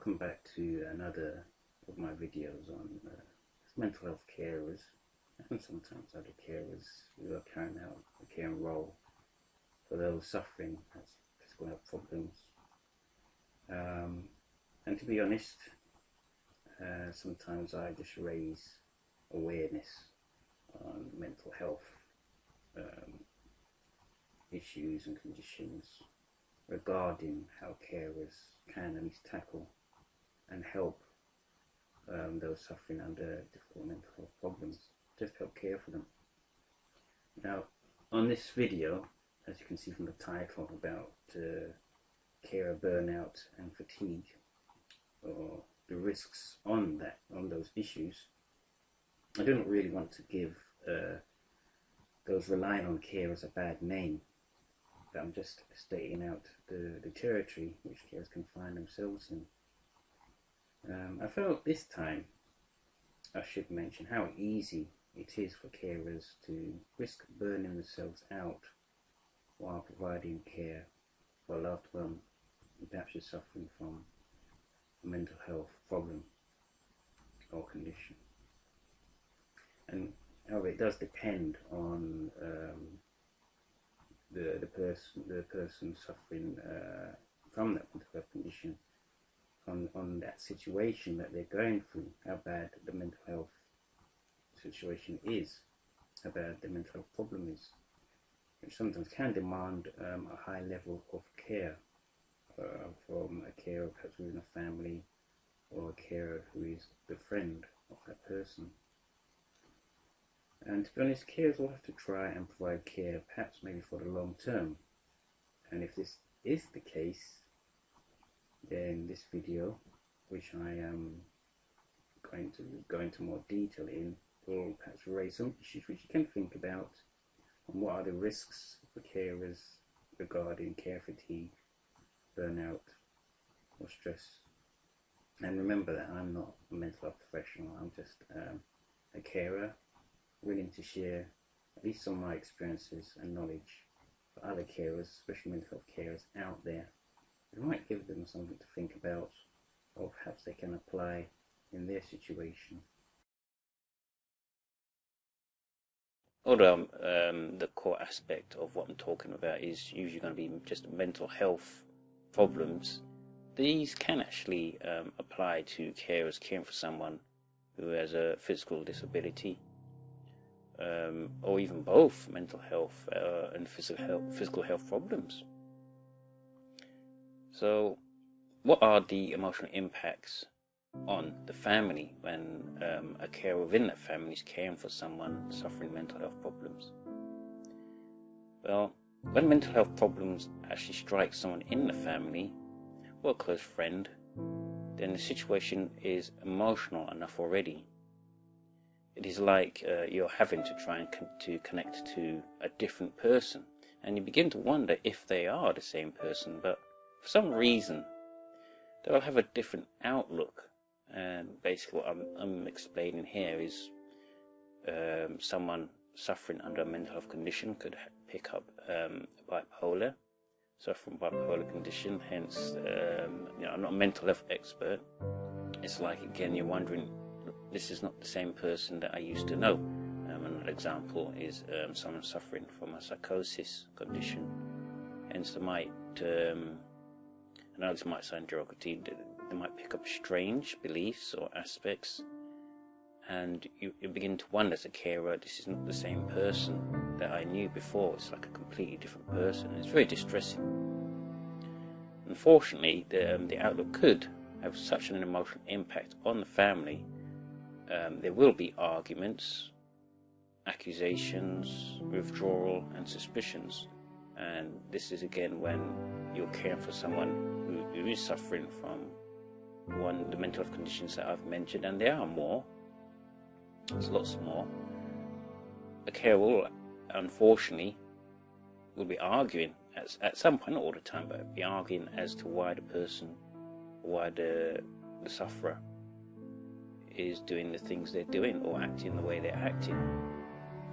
Welcome back to another of my videos on mental health carers and sometimes other carers who are carrying out a caring role for those suffering with physical health problems. And to be honest, sometimes I just raise awareness on mental health issues and conditions regarding how carers can at least tackle and help those suffering under difficult mental health problems, just help care for them. Now, on this video, as you can see from the title, about carer burnout and fatigue, or the risks on those issues, I do not really want to give those relying on carers a bad name. But I'm just stating out the territory which carers can find themselves in. I felt this time I should mention how easy it is for carers to risk burning themselves out while providing care for a loved one who perhaps is suffering from a mental health problem or condition. And however, it does depend on the person suffering from that mental health condition, on that situation that they're going through, how bad the mental health situation is, how bad the mental health problem is, which sometimes can demand a high level of care from a carer perhaps within a family, or a carer who is the friend of that person. And to be honest, carers will have to try and provide care, perhaps maybe for the long term. And if this is the case, then this video, which I am going to go into more detail in, will perhaps raise some issues which you can think about, and what are the risks for carers regarding care fatigue, burnout, or stress. And remember that I'm not a mental health professional, I'm just a carer, willing to share at least some of my experiences and knowledge for other carers, especially mental health carers out there. It might give them something to think about, or perhaps they can apply in their situation. Although the core aspect of what I'm talking about is usually going to be just mental health problems, these can actually apply to carers caring for someone who has a physical disability, or even both mental health and physical health problems. So, what are the emotional impacts on the family when a carer within that family is caring for someone suffering mental health problems? Well, when mental health problems actually strike someone in the family, or a close friend, then the situation is emotional enough already. It is like you're having to try and to connect to a different person, and you begin to wonder if they are the same person, but for some reason they'll have a different outlook. And basically what I'm explaining here is someone suffering under a mental health condition could pick up bipolar, suffering from bipolar condition, hence I'm not a mental health expert. It's like, again, you're wondering, this is not the same person that I used to know. Another example is someone suffering from a psychosis condition, hence they might, I know this might sound derogatory, they might pick up strange beliefs or aspects, and you begin to wonder as a carer, this is not the same person that I knew before, it's like a completely different person. It's very distressing. Unfortunately, the outlook could have such an emotional impact on the family. There will be arguments, accusations, withdrawal and suspicions, and this is again when you're caring for someone who is suffering from one of the mental health conditions that I've mentioned, and there are more. There's lots more. A carer will, unfortunately, be arguing at some point, not all the time, but be arguing as to why the sufferer is doing the things they're doing or acting the way they're acting.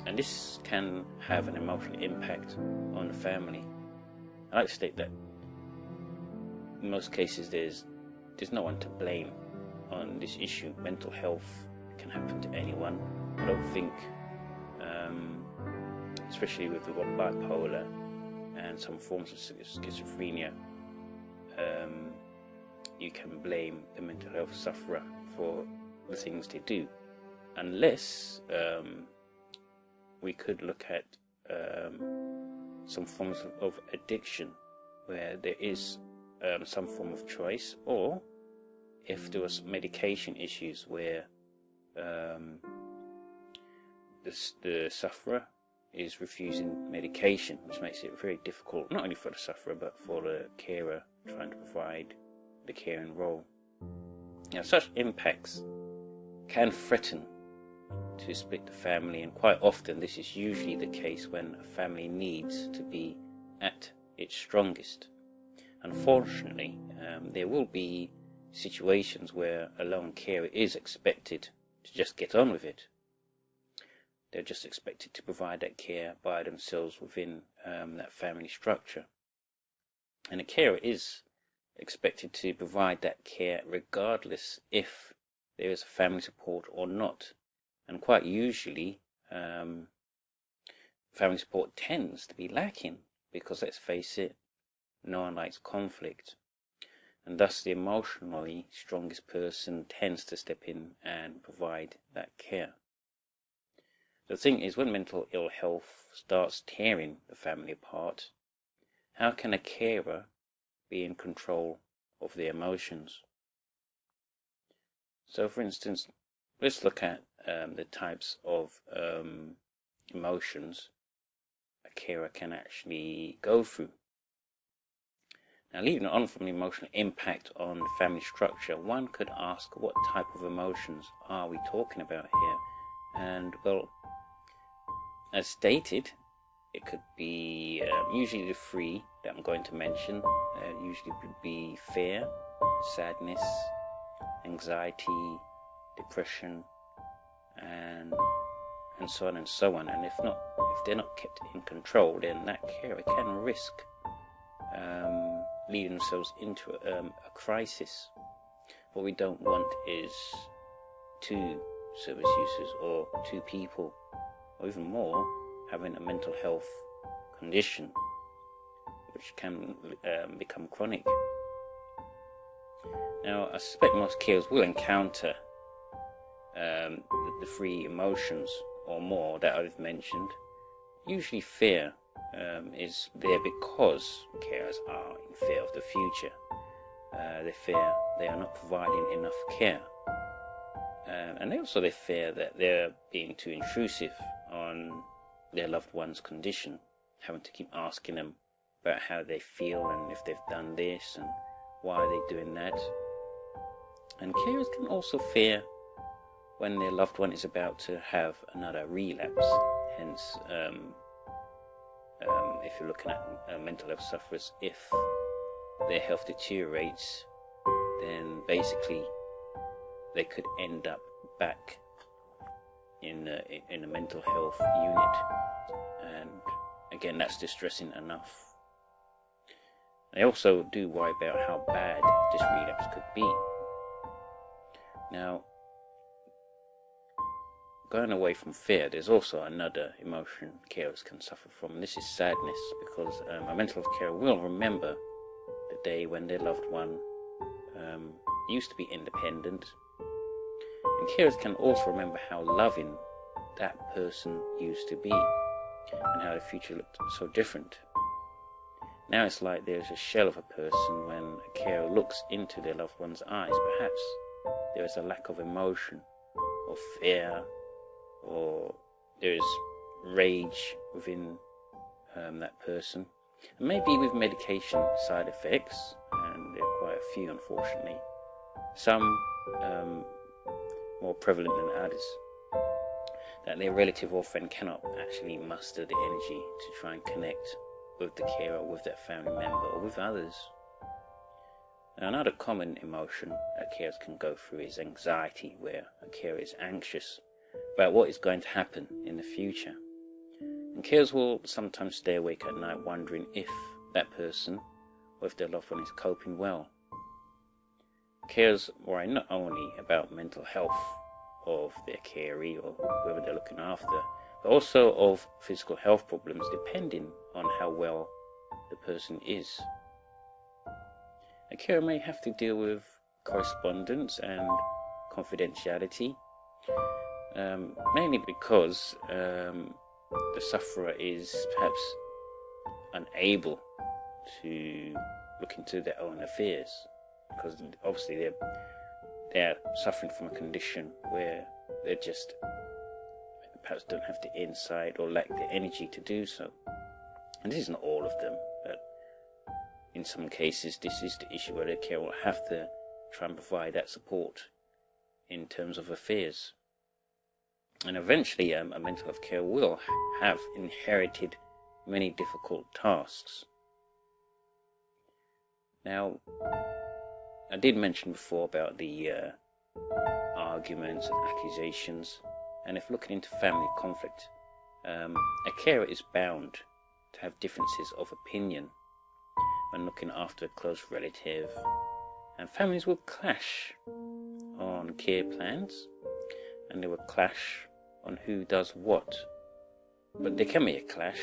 And this can have an emotional impact on the family. I like to state that in most cases there's there's no one to blame on this issue. Mental health can happen to anyone. I don't think, especially with the bipolar and some forms of schizophrenia, you can blame the mental health sufferer for the things they do, unless we could look at some forms of addiction where there is some form of choice, or if there was medication issues where the sufferer is refusing medication, which makes it very difficult, not only for the sufferer but for the carer trying to provide the caring role. Now, such impacts can threaten to split the family, and quite often this is usually the case when a family needs to be at its strongest. Unfortunately, there will be situations where a lone carer is expected to just get on with it. They're just expected to provide that care by themselves within that family structure. And a carer is expected to provide that care regardless if there is a family support or not. And quite usually, family support tends to be lacking because, let's face it, no one likes conflict. And thus the emotionally strongest person tends to step in and provide that care. The thing is, when mental ill health starts tearing the family apart, how can a carer be in control of their emotions? So, for instance, let's look at the types of emotions a carer can actually go through. Now, leading on from the emotional impact on the family structure, one could ask, what type of emotions are we talking about here? And, well, as stated, it could be usually the three that I'm going to mention. Usually would be fear, sadness, anxiety, depression, and so on and so on. And if they're not kept in control, then that carer can risk leading themselves into a crisis. What we don't want is two service users or two people, or even more, having a mental health condition which can become chronic. Now, I suspect most carers will encounter the three emotions or more that I've mentioned. Usually fear is there because carers are in fear of the future. They fear they are not providing enough care. And also they fear that they're being too intrusive on their loved one's condition, having to keep asking them about how they feel and if they've done this and why are they doing that. And carers can also fear when their loved one is about to have another relapse. Hence, if you're looking at mental health sufferers, if their health deteriorates, then basically they could end up back in a mental health unit, and again, that's distressing enough. They also do worry about how bad this relapse could be. Now, going away from fear, there's also another emotion carers can suffer from, and this is sadness, because a mental health carer will remember the day when their loved one used to be independent, and carers can also remember how loving that person used to be and how the future looked so different. Now it's like there's a shell of a person when a carer looks into their loved one's eyes. Perhaps there is a lack of emotion or fear, or there is rage within that person. And maybe with medication side effects, and there are quite a few unfortunately, some more prevalent than others, that their relative or friend cannot actually muster the energy to try and connect with the carer, with their family member, or with others. Now, another common emotion that carers can go through is anxiety, where a carer is anxious about what is going to happen in the future. And carers will sometimes stay awake at night wondering if that person or if their loved one is coping well. carers worry not only about mental health of their caree or whoever they're looking after, but also of physical health problems depending on how well the person is. A carer may have to deal with correspondence and confidentiality, mainly because the sufferer is perhaps unable to look into their own affairs, because obviously they're suffering from a condition where they just perhaps don't have the insight or lack the energy to do so. And this is not all of them, but in some cases this is the issue where the carer will have to try and provide that support in terms of affairs. And eventually a mental health carer will have inherited many difficult tasks. Now, I did mention before about the arguments and accusations, and if looking into family conflict, a carer is bound to have differences of opinion when looking after a close relative, and families will clash on care plans, and they will clash on who does what. But there can be a clash,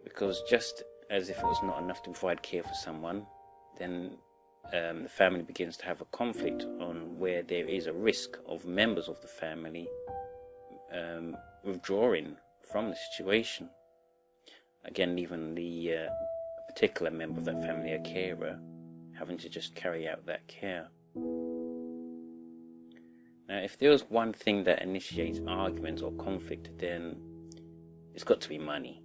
because just as if it was not enough to provide care for someone, then the family begins to have a conflict on where there is a risk of members of the family withdrawing from the situation. Again, leaving the particular member of that family, a carer, having to just carry out that care. Now, if there was one thing that initiates arguments or conflict, then it's got to be money.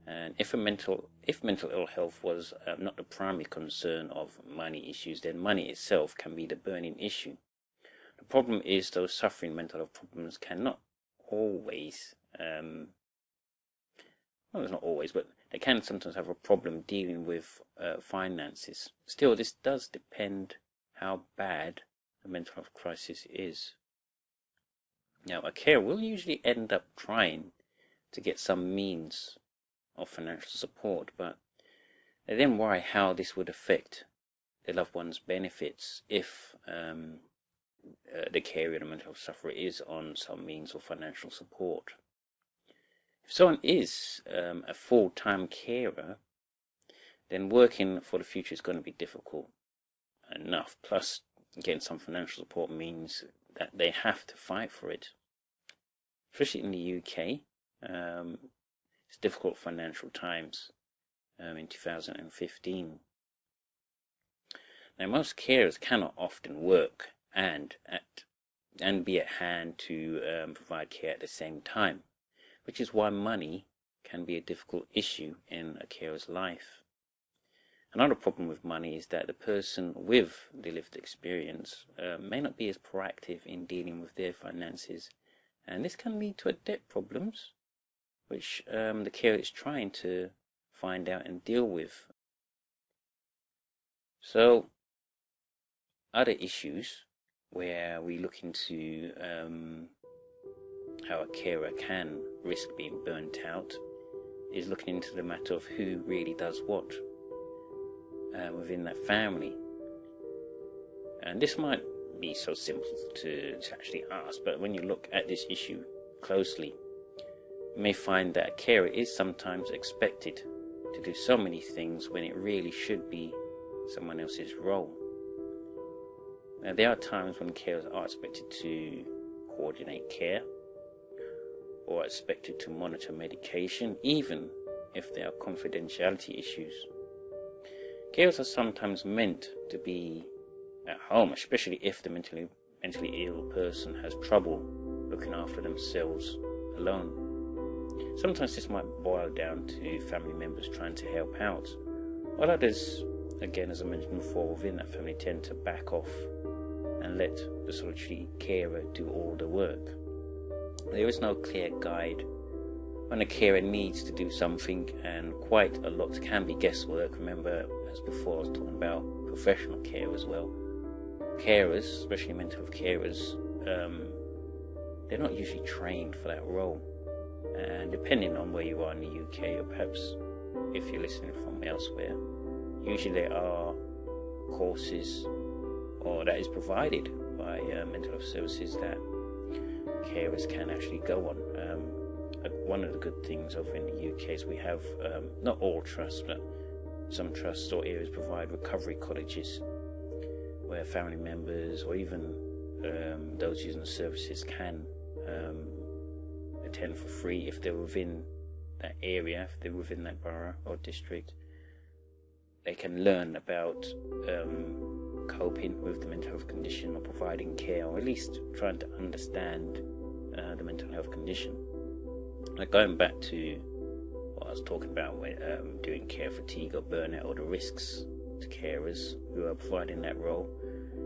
And if mental ill health was not the primary concern of money issues, then money itself can be the burning issue. The problem is those suffering mental health problems cannot always, well, it's not always, but they can sometimes have a problem dealing with finances. Still, this does depend how bad a mental health crisis is. Now, a carer will usually end up trying to get some means of financial support, but they then worry how this would affect their loved one's benefits if the carer or the mental health sufferer is on some means of financial support. If someone is a full-time carer, then working for the future is going to be difficult enough. Plus, getting some financial support means that they have to fight for it. Especially in the UK, it's difficult financial times in 2015. Now, most carers cannot often work and be at hand to provide care at the same time, which is why money can be a difficult issue in a carer's life. Another problem with money is that the person with the lived experience may not be as proactive in dealing with their finances, and this can lead to debt problems, which the carer is trying to find out and deal with. So, other issues where we look into how a carer can risk being burnt out is looking into the matter of who really does what within that family. And this might be so simple to actually ask, but when you look at this issue closely, you may find that a carer is sometimes expected to do so many things when it really should be someone else's role. Now, there are times when carers are expected to coordinate care or expected to monitor medication, even if there are confidentiality issues. Carers are sometimes meant to be at home, especially if the mentally ill person has trouble looking after themselves alone. Sometimes this might boil down to family members trying to help out, while others, again as I mentioned before, within that family tend to back off and let the solitary carer do all the work. There is no clear guide when a carer needs to do something, and quite a lot can be guesswork. Remember, as before, I was talking about professional care as well. Carers, especially mental health carers, they're not usually trained for that role. And depending on where you are in the UK, or perhaps if you're listening from elsewhere, usually there are courses or that is provided by mental health services that carers can actually go on. One of the good things over in the UK is we have, not all trusts, but some trusts or areas provide recovery colleges where family members or even those using the services can attend for free if they're within that area, if they're within that borough or district. They can learn about coping with the mental health condition or providing care, or at least trying to understand the mental health condition. Like going back to what I was talking about when doing care fatigue or burnout, or the risks to carers who are providing that role,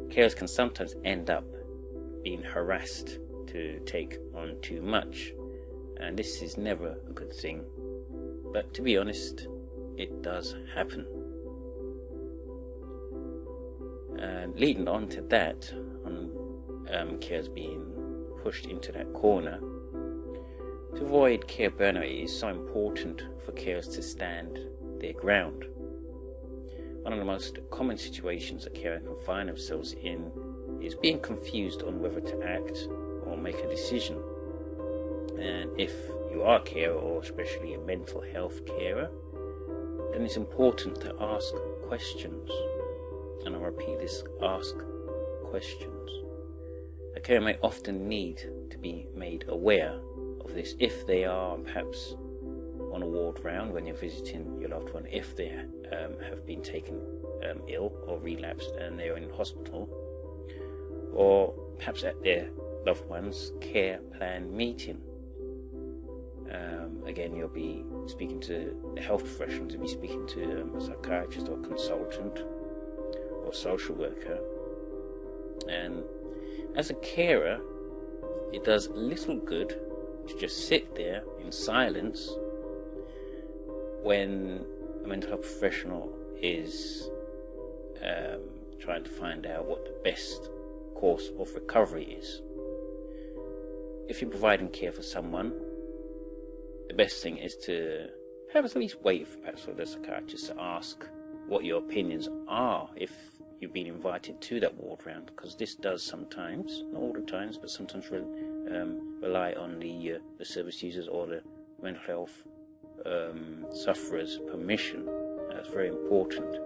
carers can sometimes end up being harassed to take on too much, and this is never a good thing. But to be honest, it does happen. And leading on to that, on carers being pushed into that corner, to avoid care burnout, it is so important for carers to stand their ground. One of the most common situations a carer can find themselves in is being confused on whether to act or make a decision. And if you are a carer, or especially a mental health carer, then it's important to ask questions. And I'll repeat this, ask questions. A carer may often need to be made aware of this if they are perhaps on a ward round when you're visiting your loved one, if they have been taken ill or relapsed and they're in hospital, or perhaps at their loved one's care plan meeting. Again, you'll be speaking to the health professionals, you'll be speaking to a psychiatrist or consultant or social worker. And as a carer, it does little good to just sit there in silence when a mental health professional is trying to find out what the best course of recovery is. If you're providing care for someone, the best thing is to perhaps at least wait for the psychiatrist to ask what your opinions are if you've been invited to that ward round, because this does sometimes, not all the times, but sometimes rely on the service users or the mental health sufferers' permission. That's very important.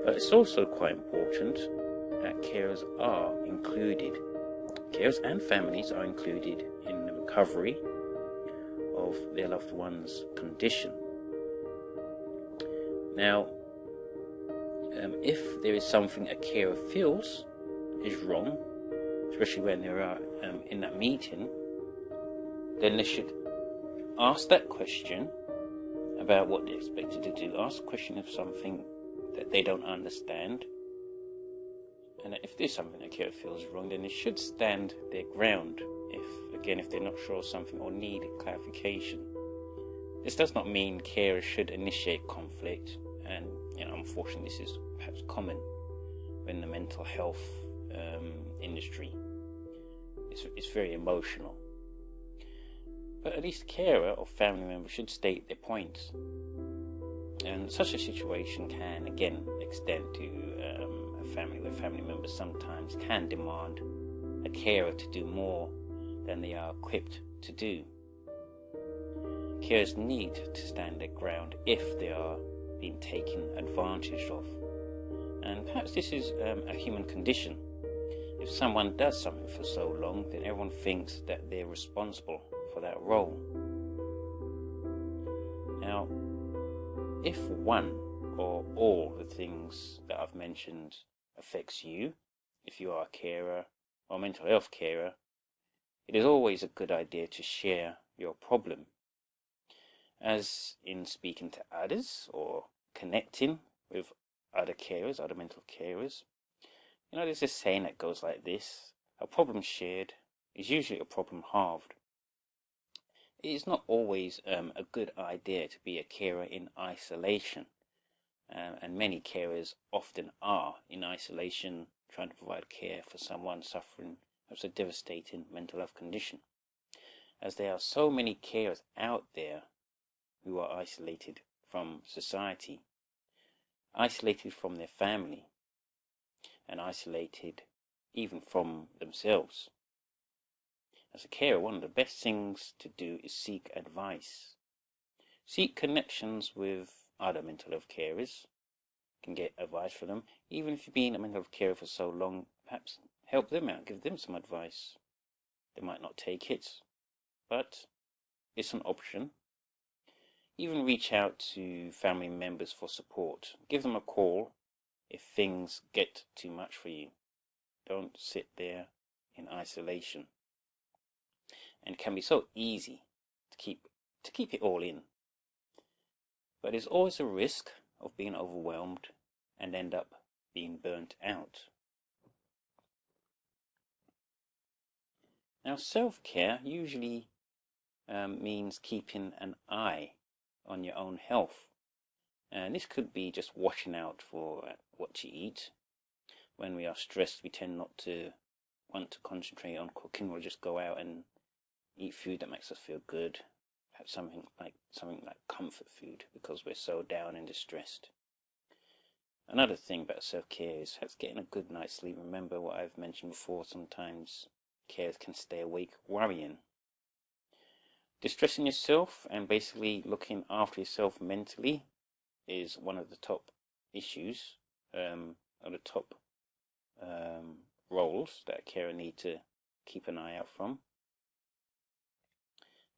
But it's also quite important that carers are included. Carers and families are included in the recovery of their loved one's condition. Now, if there is something a carer feels is wrong, especially when they are in that meeting, then they should ask that question about what they're expected to do. Ask a question of something that they don't understand. And if there's something a carer feels wrong, then they should stand their ground if they're not sure of something or need clarification. This does not mean carers should initiate conflict, and unfortunately this is perhaps common when the mental health industry is very emotional. But at least a carer or family member should state their points. And such a situation can again extend to a family where family members sometimes can demand a carer to do more than they are equipped to do. Carers need to stand their ground if they are being taken advantage of. And perhaps this is a human condition. If someone does something for so long, then everyone thinks that they're responsible for that role. Now, if one or all the things that I've mentioned affects you, if you are a carer or mental health carer, it is always a good idea to share your problem. As in speaking to others or connecting with other carers, other mental carers. There's a saying that goes like this: a problem shared is usually a problem halved. It is not always a good idea to be a carer in isolation, and many carers often are in isolation trying to provide care for someone suffering of a devastating mental health condition, as there are so many carers out there who are isolated from society, isolated from their family. and isolated even from themselves. As a carer, one of the best things to do is seek advice. Seek connections with other mental health carers. You can get advice from them. Even if you've been a mental health carer for so long, perhaps help them out, give them some advice. They might not take it, but it's an option. Even reach out to family members for support. Give them a call if things get too much for you. Don't sit there in isolation. And it can be so easy to keep it all in. But there's always a risk of being overwhelmed and end up being burnt out. Now, self-care usually means keeping an eye on your own health. And this could be just watching out for what you eat. When we are stressed, we tend not to want to concentrate on cooking. We'll just go out and eat food that makes us feel good. Perhaps something like comfort food because we're so down and distressed. Another thing about self-care is getting a good night's sleep. Remember what I've mentioned before, sometimes carers can stay awake worrying. Distressing yourself and basically looking after yourself mentally is one of the top issues, or the top roles that a carer need to keep an eye out from.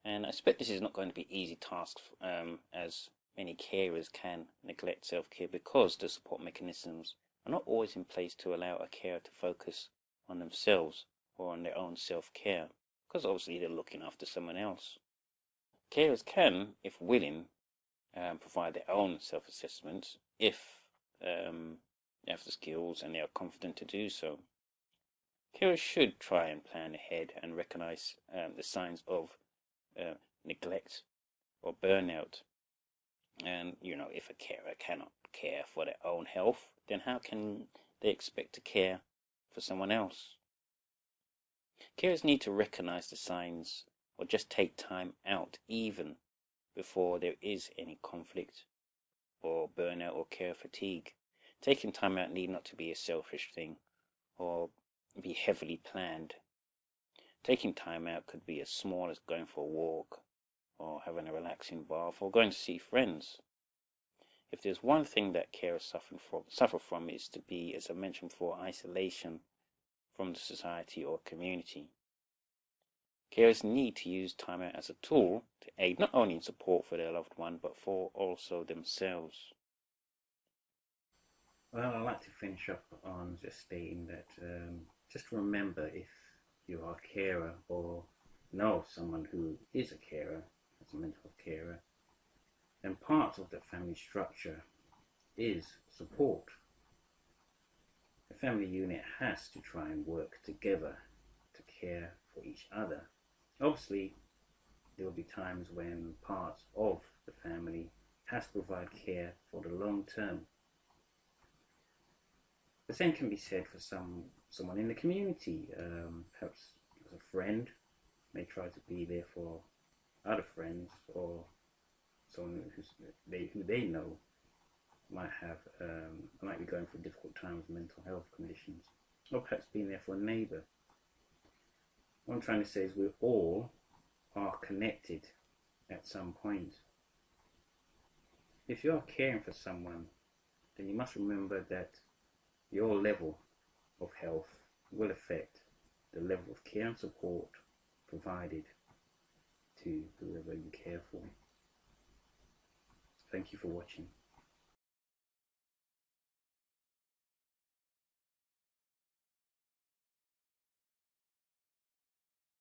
And I expect this is not going to be easy task, as many carers can neglect self-care because the support mechanisms are not always in place to allow a carer to focus on themselves or on their own self-care, because obviously they're looking after someone else. Carers can, if willing, provide their own self-assessments if they have the skills and they are confident to do so. Carers should try and plan ahead and recognize the signs of neglect or burnout. And, if a carer cannot care for their own health, then how can they expect to care for someone else? Carers need to recognize the signs or just take time out even before there is any conflict or burnout or care fatigue. Taking time out need not to be a selfish thing or be heavily planned. Taking time out could be as small as going for a walk or having a relaxing bath or going to see friends. If there's one thing that carers suffer from is to be, as I mentioned before, isolation from the society or community. Carers need to use time out as a tool to aid not only in support for their loved one, but for also themselves. Well, I'd like to finish up on just stating that just remember, if you are a carer or know someone who is a carer, as a mental health carer, then part of the family structure is support. The family unit has to try and work together to care for each other. Obviously, there will be times when part of the family has to provide care for the long term. The same can be said for someone in the community. Perhaps as a friend may try to be there for other friends, or someone who they know might be going through difficult times with mental health conditions, or perhaps being there for a neighbour. What I'm trying to say is we all are connected at some point. If you're caring for someone, then you must remember that your level of health will affect the level of care and support provided to whoever you care for. Thank you for watching.